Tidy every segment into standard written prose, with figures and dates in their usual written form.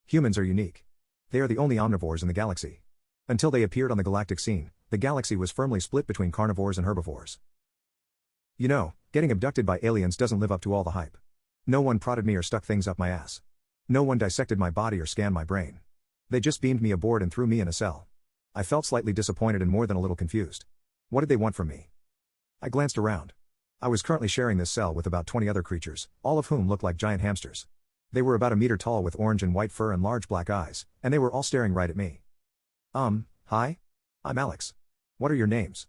Humans are unique. They are the only omnivores in the galaxy. Until they appeared on the galactic scene, the galaxy was firmly split between carnivores and herbivores. You know, getting abducted by aliens doesn't live up to all the hype. No one prodded me or stuck things up my ass. No one dissected my body or scanned my brain. They just beamed me aboard and threw me in a cell. I felt slightly disappointed and more than a little confused. What did they want from me? I glanced around. I was currently sharing this cell with about 20 other creatures, all of whom looked like giant hamsters. They were about a meter tall with orange and white fur and large black eyes, and they were all staring right at me. Hi? I'm Alex. What are your names?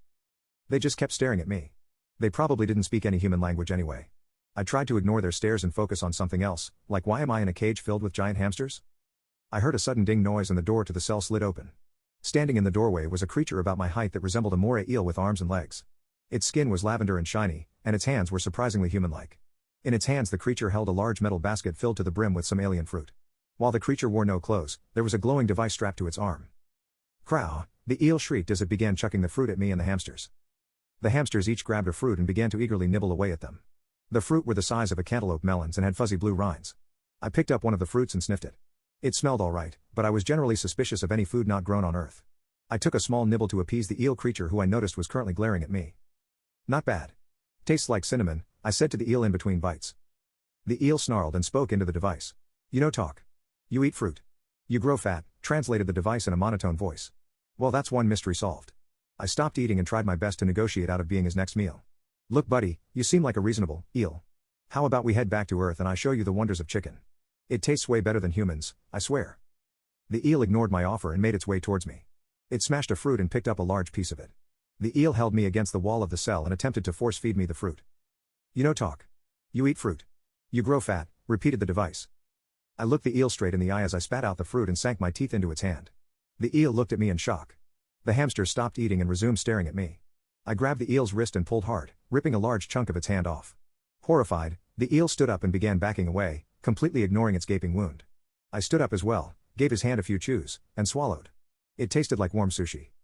They just kept staring at me. They probably didn't speak any human language anyway. I tried to ignore their stares and focus on something else, like why am I in a cage filled with giant hamsters? I heard a sudden ding noise and the door to the cell slid open. Standing in the doorway was a creature about my height that resembled a moray eel with arms and legs. Its skin was lavender and shiny, and its hands were surprisingly human-like. In its hands the creature held a large metal basket filled to the brim with some alien fruit. While the creature wore no clothes, there was a glowing device strapped to its arm. Crow, the eel shrieked as it began chucking the fruit at me and the hamsters. The hamsters each grabbed a fruit and began to eagerly nibble away at them. The fruit were the size of a cantaloupe melons and had fuzzy blue rinds. I picked up one of the fruits and sniffed it. It smelled all right, but I was generally suspicious of any food not grown on Earth. I took a small nibble to appease the eel creature who I noticed was currently glaring at me. Not bad. Tastes like cinnamon, I said to the eel in between bites. The eel snarled and spoke into the device. You know talk. You eat fruit. You grow fat, translated the device in a monotone voice. Well, that's one mystery solved. I stopped eating and tried my best to negotiate out of being his next meal. Look buddy, you seem like a reasonable eel. How about we head back to Earth and I show you the wonders of chicken? It tastes way better than humans, I swear. The eel ignored my offer and made its way towards me. It smashed a fruit and picked up a large piece of it. The eel held me against the wall of the cell and attempted to force feed me the fruit. You know talk. You eat fruit. You grow fat, repeated the device. I looked the eel straight in the eye as I spat out the fruit and sank my teeth into its hand. The eel looked at me in shock. The hamster stopped eating and resumed staring at me. I grabbed the eel's wrist and pulled hard, ripping a large chunk of its hand off. Horrified, the eel stood up and began backing away, completely ignoring its gaping wound. I stood up as well, gave his hand a few chews, and swallowed. It tasted like warm sushi.